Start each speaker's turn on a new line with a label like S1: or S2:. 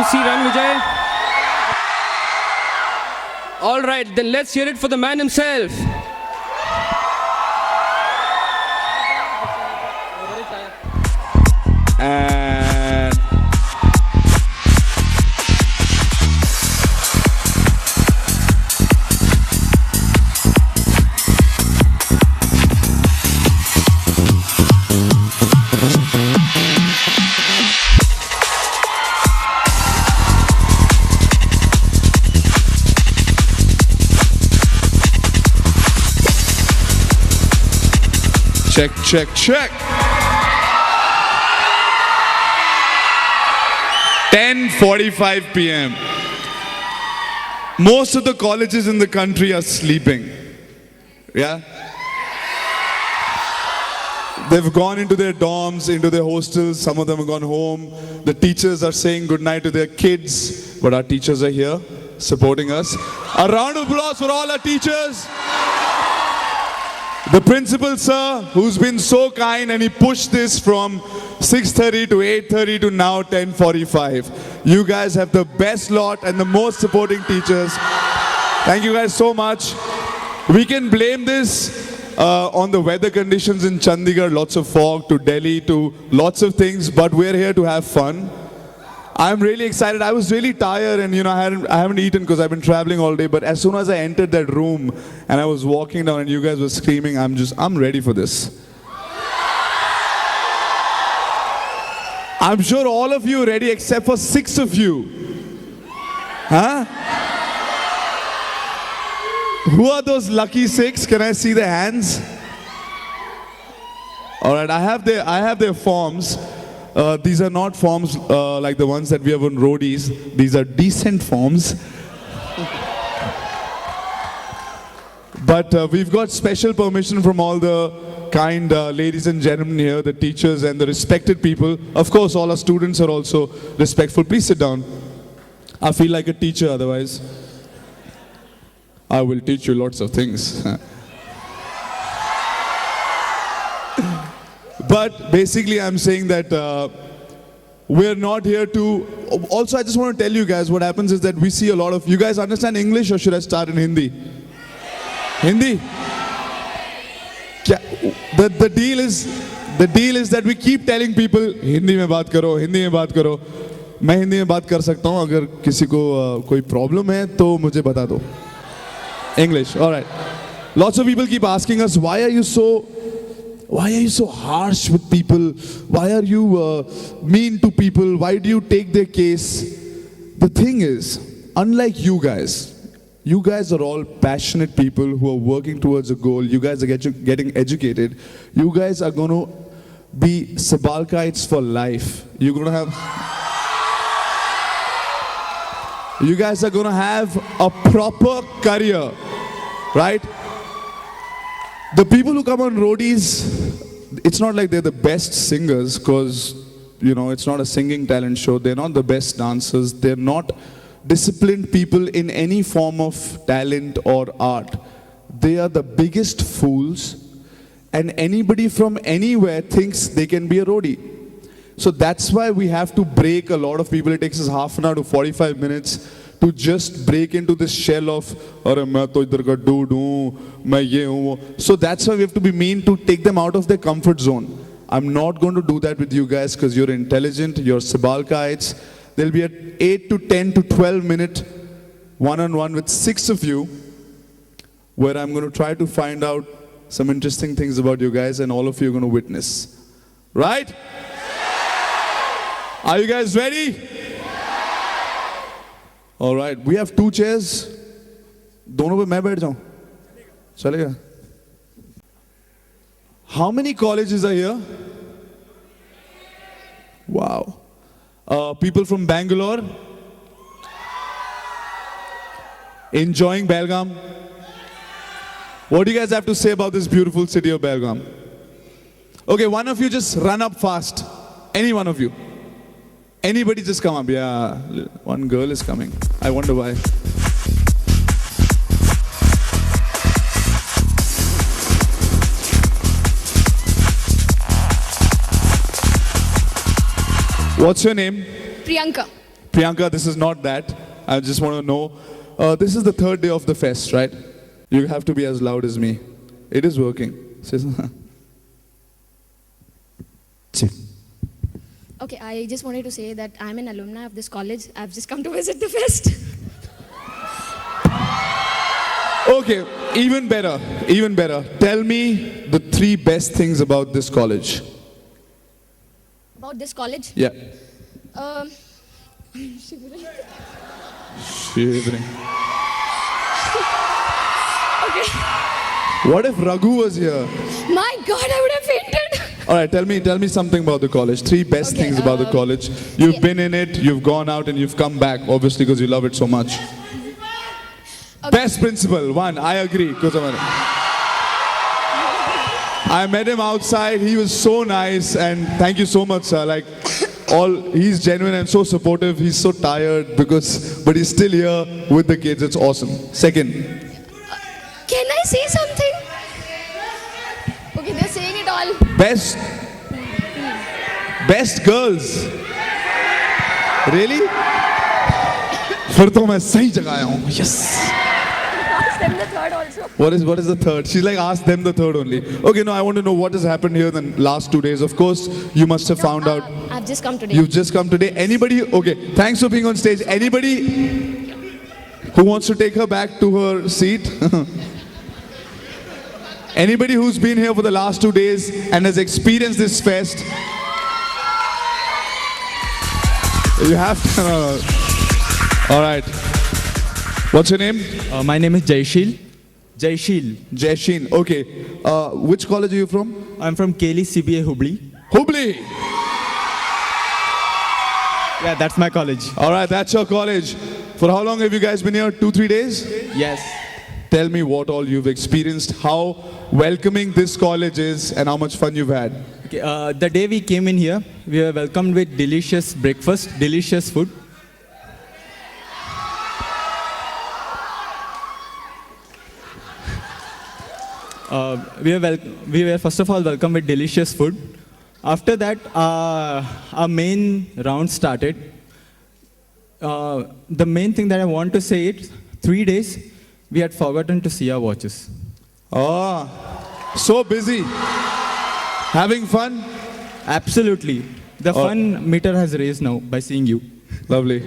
S1: to see Ranvijay? All right, then let's hear it for the man himself. And
S2: check, check, check. 10:45 p.m. Most of the colleges in the country are sleeping. Yeah? They've gone into their dorms, into their hostels. Some of them have gone home. The teachers are saying goodnight to their kids. But our teachers are here, supporting us. A round of applause for all our teachers. The principal, sir, who's been so kind, and he pushed this from 6:30 to 8:30 to now 10:45. You guys have the best lot and the most supporting teachers. Thank you guys so much. We can blame this on the weather conditions in Chandigarh, lots of fog, to Delhi, to lots of things, but we're here to have fun. I'm really excited. I was really tired, and I haven't eaten because I've been traveling all day, but as soon as I entered that room and I was walking down and you guys were screaming, I'm ready for this. I'm sure all of you are ready except for 6 of you. Huh? Who are those lucky 6? Can I see their hands? All right, I have their forms. These are not forms like the ones that we have on roadies. These are decent forms. But we've got special permission from all the kind ladies and gentlemen here, the teachers and the respected people. Of course, all our students are also respectful. Please sit down. I feel like a teacher otherwise. I will teach you lots of things. But basically, I'm saying that we're not here to... Also, I just want to tell you guys what happens is that we see a lot of... You guys understand English, or should I start in Hindi? Hindi? The deal is that we keep telling people, Hindi mein baat karo, Hindi mein baat karo. मैं हिंदी में बात कर सकता हूँ, अगर किसी को कोई प्रॉब्लम है तो मुझे बता दो. English, all right. Lots of people keep asking us, why are you so harsh with people? Why are you mean to people? Why do you take their case? The thing is, unlike you guys are all passionate people who are working towards a goal. You guys are getting educated. You guys are going to be Sabalkites for life. You guys are going to have a proper career, right? The people who come on roadies, it's not like they're the best singers, because, it's not a singing talent show. They're not the best dancers. They're not disciplined people in any form of talent or art. They are the biggest fools, and anybody from anywhere thinks they can be a roadie. So that's why we have to break a lot of people. It takes us half an hour to 45 minutes to just break into this shell of, "Arey main to idhar ka dude hu, main ye hu." So that's why we have to be mean to take them out of their comfort zone. I'm not going to do that with you guys because you're intelligent, you're Sabalkites. There'll be an 8 to 10 to 12 minute one-on-one with 6 of you, where I'm going to try to find out some interesting things about you guys, and all of you are going to witness. Right? Are you guys ready? All right. We have 2 chairs. दोनों पे मैं बैठ जाऊं? चलेगा? How many colleges are here? Wow. People from Bangalore? Enjoying Belgaum? What do you guys have to say about this beautiful city of Belgaum? Okay, one of you just run up fast. Any one of you. Anybody just come up. Yeah, one girl is coming. I wonder why. What's your name?
S3: Priyanka.
S2: Priyanka, this is not that. I just want to know. This is the third day of the fest, right? You have to be as loud as me. It is working. Check.
S3: Okay, I just wanted to say that I'm an alumni of this college. I've just come to visit the fest.
S2: Okay, even better, even better. Tell me the 3 best things about this college.
S3: About this college?
S2: Yeah.
S3: Shivering.
S2: Shivering.
S3: Okay.
S2: What if Raghu was here?
S3: My God, I would have fainted.
S2: All right, tell me something about the college. 3 best
S3: Okay,
S2: things about the college. You've
S3: yeah.
S2: been in it, you've gone out, and you've come back, obviously, because you love it so much.
S3: Okay.
S2: Best principal, 1. I agree. I met him outside. He was so nice, and thank you so much, sir. Like, he's genuine and so supportive. He's so tired but he's still here with the kids. It's awesome. 2nd.
S3: Can I say something? Okay, they're saying it all.
S2: Best girls. Really? फिर तो मैं सही जगह आया हूँ. Yes.
S3: Ask them the third also.
S2: What is the third? She's like, ask them the third only. Okay, no, I want to know what has happened here in the last 2 days. Of course, you must have found out.
S3: I've just come today.
S2: You've just come today. Anybody? Okay, thanks for being on stage. Anybody who wants to take her back to her seat? Anybody who's been here for the last 2 days and has experienced this fest? You have to. No. All right. What's your name?
S4: My name is Jaishil. Jaishil.
S2: Jaishin. Okay. Which college are you from?
S4: I'm from KLE CBA Hubli.
S2: Hubli.
S4: Yeah, that's my college.
S2: All right, that's your college. For how long have you guys been here? 2-3 days?
S4: Yes.
S2: Tell me what all you've experienced, how welcoming this college is, and how much fun you've had.
S4: Okay, the day we came in here, we were welcomed with delicious breakfast, delicious food. We were first of all welcomed with delicious food. After that, our main round started. The main thing that I want to say is, 3 days, we had forgotten to see our watches.
S2: Oh, so busy. Having fun?
S4: Absolutely. The fun meter has raised now by seeing you.
S2: Lovely.